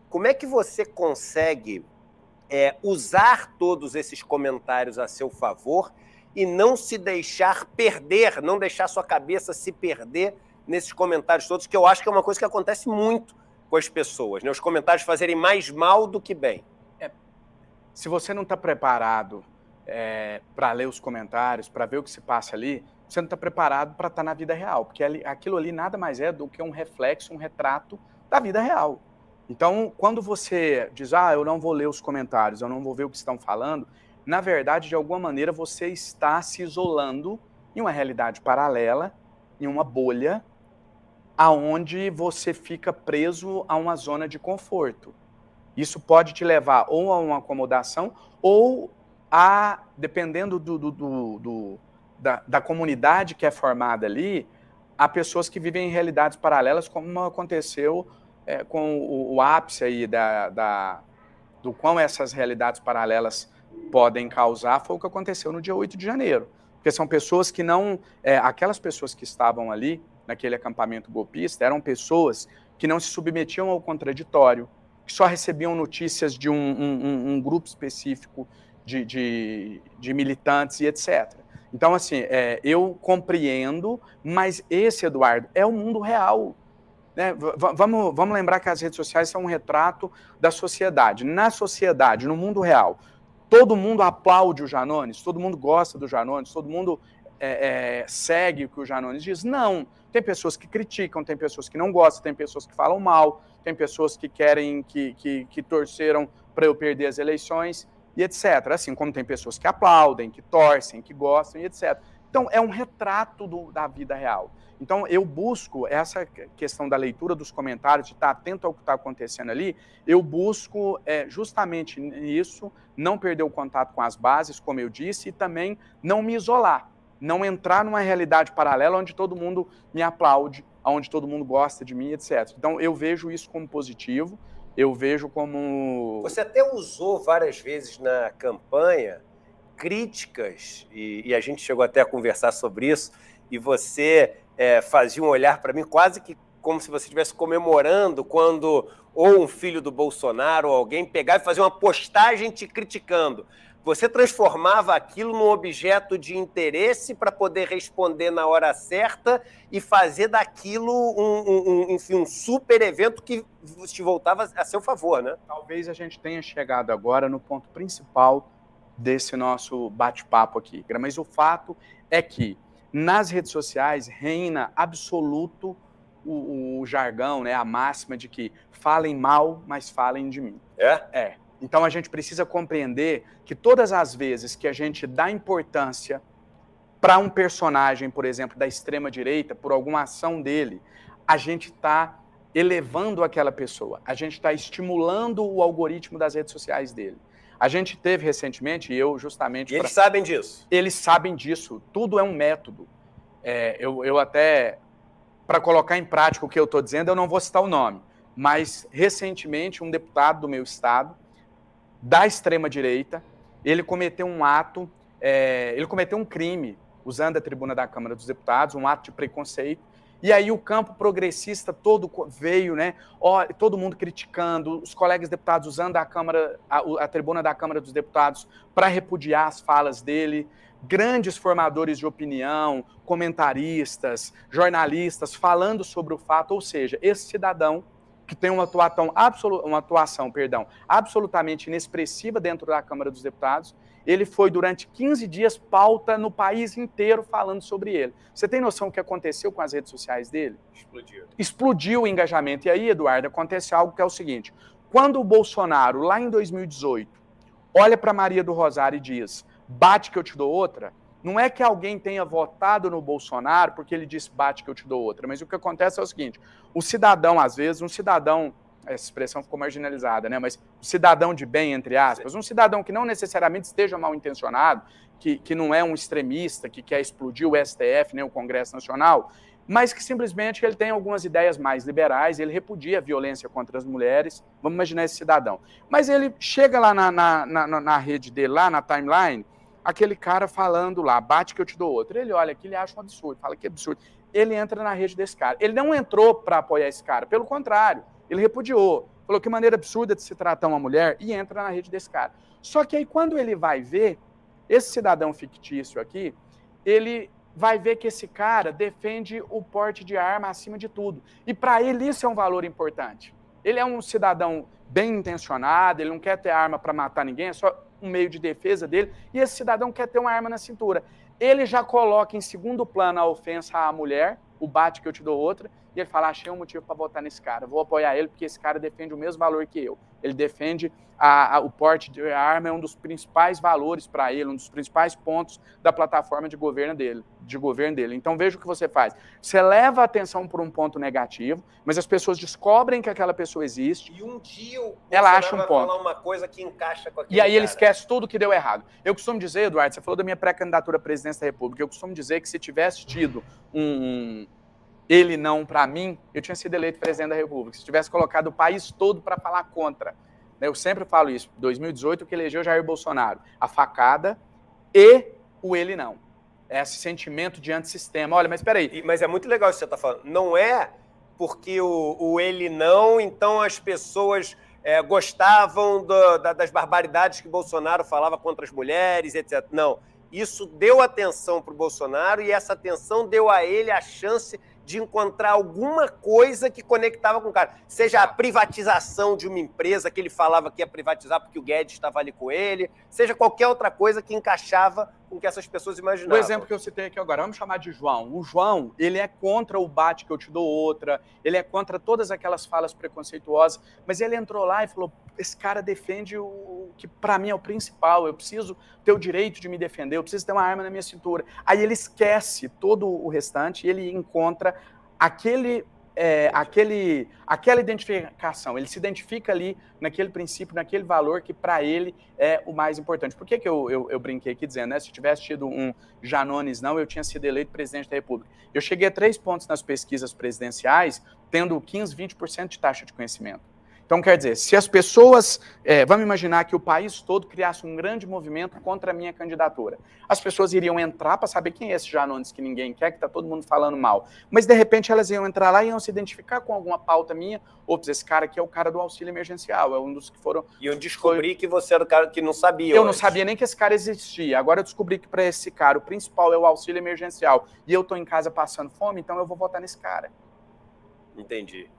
como é que você consegue usar todos esses comentários a seu favor e não se deixar perder, não deixar sua cabeça se perder nesses comentários todos, que eu acho que é uma coisa que acontece muito com as pessoas, né? Os comentários fazerem mais mal do que bem. Se você não está preparado para ler os comentários, para ver o que se passa ali, você não está preparado para estar na vida real, porque aquilo ali nada mais é do que um reflexo, um retrato da vida real. Então, quando você diz, eu não vou ler os comentários, eu não vou ver o que estão falando, na verdade, de alguma maneira, você está se isolando em uma realidade paralela, em uma bolha, aonde você fica preso a uma zona de conforto. Isso pode te levar ou a uma acomodação ou a, dependendo da comunidade que é formada ali, há pessoas que vivem em realidades paralelas, como aconteceu com o ápice aí do quão essas realidades paralelas podem causar, foi o que aconteceu no dia 8 de janeiro. Porque são pessoas que não... aquelas pessoas que estavam ali, naquele acampamento golpista, eram pessoas que não se submetiam ao contraditório, que só recebiam notícias de um grupo específico de militantes e etc. Então, assim, eu compreendo, mas esse, Eduardo, é o mundo real. Né? Vamos lembrar que as redes sociais são um retrato da sociedade. Na sociedade, no mundo real, todo mundo aplaude o Janones, todo mundo gosta do Janones, todo mundo segue o que o Janones diz? Não. Tem pessoas que criticam, tem pessoas que não gostam, tem pessoas que falam mal, tem pessoas que querem, que torceram para eu perder as eleições e etc. Assim como tem pessoas que aplaudem, que torcem, que gostam e etc. Então, é um retrato da vida real. Então, eu busco essa questão da leitura dos comentários, de estar atento ao que está acontecendo ali, eu busco justamente nisso, não perder o contato com as bases, como eu disse, e também não me isolar, não entrar numa realidade paralela onde todo mundo me aplaude, onde todo mundo gosta de mim, etc. Então, eu vejo isso como positivo, eu vejo como... Você até usou várias vezes na campanha críticas, e a gente chegou até a conversar sobre isso, e você fazia um olhar para mim quase que como se você estivesse comemorando quando ou um filho do Bolsonaro ou alguém pegava e fazia uma postagem te criticando. Você transformava aquilo num objeto de interesse para poder responder na hora certa e fazer daquilo enfim, um super evento que te voltava a seu favor, né? Talvez a gente tenha chegado agora no ponto principal desse nosso bate-papo aqui. Mas o fato é que nas redes sociais reina absoluto o jargão, né, a máxima de que falem mal, mas falem de mim. Então a gente precisa compreender que todas as vezes que a gente dá importância para um personagem, por exemplo, da extrema-direita, por alguma ação dele, a gente está elevando aquela pessoa, a gente está estimulando o algoritmo das redes sociais dele. A gente teve recentemente, e eu justamente... E eles sabem disso? Eles sabem disso, tudo é um método. Eu até, para colocar em prática o que eu estou dizendo, eu não vou citar o nome, mas recentemente um deputado do meu estado, da extrema-direita, ele cometeu um ato, ele cometeu um crime, usando a tribuna da Câmara dos Deputados, um ato de preconceito, e aí o campo progressista todo veio, né? Todo mundo criticando, os colegas deputados usando a tribuna da Câmara dos Deputados para repudiar as falas dele, grandes formadores de opinião, comentaristas, jornalistas falando sobre o fato, ou seja, esse cidadão que tem uma atuação absolutamente inexpressiva dentro da Câmara dos Deputados, ele foi durante 15 dias pauta no país inteiro falando sobre ele. Você tem noção do que aconteceu com as redes sociais dele? Explodiu o engajamento. E aí, Eduardo, acontece algo que é o seguinte, quando o Bolsonaro, lá em 2018, olha para Maria do Rosário e diz, bate que eu te dou outra, não é que alguém tenha votado no Bolsonaro porque ele disse bate que eu te dou outra, mas o que acontece é o seguinte, o cidadão, às vezes, essa expressão ficou marginalizada, né? Mas um cidadão de bem, entre aspas, um cidadão que não necessariamente esteja mal intencionado, que não é um extremista, que quer explodir o STF, nem o Congresso Nacional, mas que simplesmente ele tem algumas ideias mais liberais, ele repudia a violência contra as mulheres, vamos imaginar esse cidadão. Mas ele chega lá na rede dele, lá na timeline, aquele cara falando lá, bate que eu te dou outro. Ele olha aqui, ele acha um absurdo, fala que absurdo. Ele entra na rede desse cara. Ele não entrou para apoiar esse cara, pelo contrário, ele repudiou. falou que maneira absurda de se tratar uma mulher, e entra na rede desse cara. Só que aí quando ele vai ver, esse cidadão fictício aqui, ele vai ver que esse cara defende o porte de arma acima de tudo. E para ele isso é um valor importante. Ele é um cidadão bem intencionado, ele não quer ter arma para matar ninguém, é só um meio de defesa dele, e esse cidadão quer ter uma arma na cintura. Ele já coloca em segundo plano a ofensa à mulher, o bate que eu te dou outra, e ele fala, achei um motivo para votar nesse cara, vou apoiar ele porque esse cara defende o mesmo valor que eu. Ele defende o porte de arma, é um dos principais valores para ele, um dos principais pontos da plataforma de governo dele. Então veja o que você faz. Você leva a atenção por um ponto negativo, mas as pessoas descobrem que aquela pessoa existe. E um dia ela acha um vai ponto. falar uma coisa que encaixa com aquilo. E aí ele esquece tudo que deu errado. Eu costumo dizer, Eduardo, você falou da minha pré-candidatura à presidência da República, eu costumo dizer que se tivesse tido ele não para mim, eu tinha sido eleito presidente da República. Se tivesse colocado o país todo para falar contra. Eu sempre falo isso. 2018, que elegeu Jair Bolsonaro. A facada e o ele não. É esse sentimento de antissistema. Olha, mas espera aí. Mas é muito legal isso que você está falando. Não é porque o ele não, então as pessoas gostavam das barbaridades que Bolsonaro falava contra as mulheres, etc. Não. Isso deu atenção para o Bolsonaro e essa atenção deu a ele a chance de encontrar alguma coisa que conectava com o cara. Seja a privatização de uma empresa que ele falava que ia privatizar porque o Guedes estava ali com ele, seja qualquer outra coisa que encaixava com o que essas pessoas imaginavam. O exemplo que eu citei aqui agora, vamos chamar de João. O João, ele é contra o bate que eu te dou outra, ele é contra todas aquelas falas preconceituosas, mas ele entrou lá e falou, esse cara defende o que para mim é o principal, eu preciso ter o direito de me defender, eu preciso ter uma arma na minha cintura. Aí ele esquece todo o restante e ele encontra aquela identificação, ele se identifica ali naquele princípio, naquele valor que para ele é o mais importante. Por que eu brinquei aqui dizendo, né? Se eu tivesse tido um Janones não, eu tinha sido eleito presidente da República. Eu cheguei a 3 pontos nas pesquisas presidenciais, tendo 15, 20% de taxa de conhecimento. Então, quer dizer, se as pessoas, vamos imaginar que o país todo criasse um grande movimento contra a minha candidatura. As pessoas iriam entrar para saber quem é esse Janones que ninguém quer, que está todo mundo falando mal. Mas, de repente, elas iam entrar lá e iam se identificar com alguma pauta minha. Ops, esse cara aqui é o cara do auxílio emergencial, é um dos que foram... E eu descobri que você era o cara que não sabia. Eu não sabia nem que esse cara existia. Agora eu descobri que para esse cara o principal é o auxílio emergencial. E eu estou em casa passando fome, então eu vou votar nesse cara. Entendi.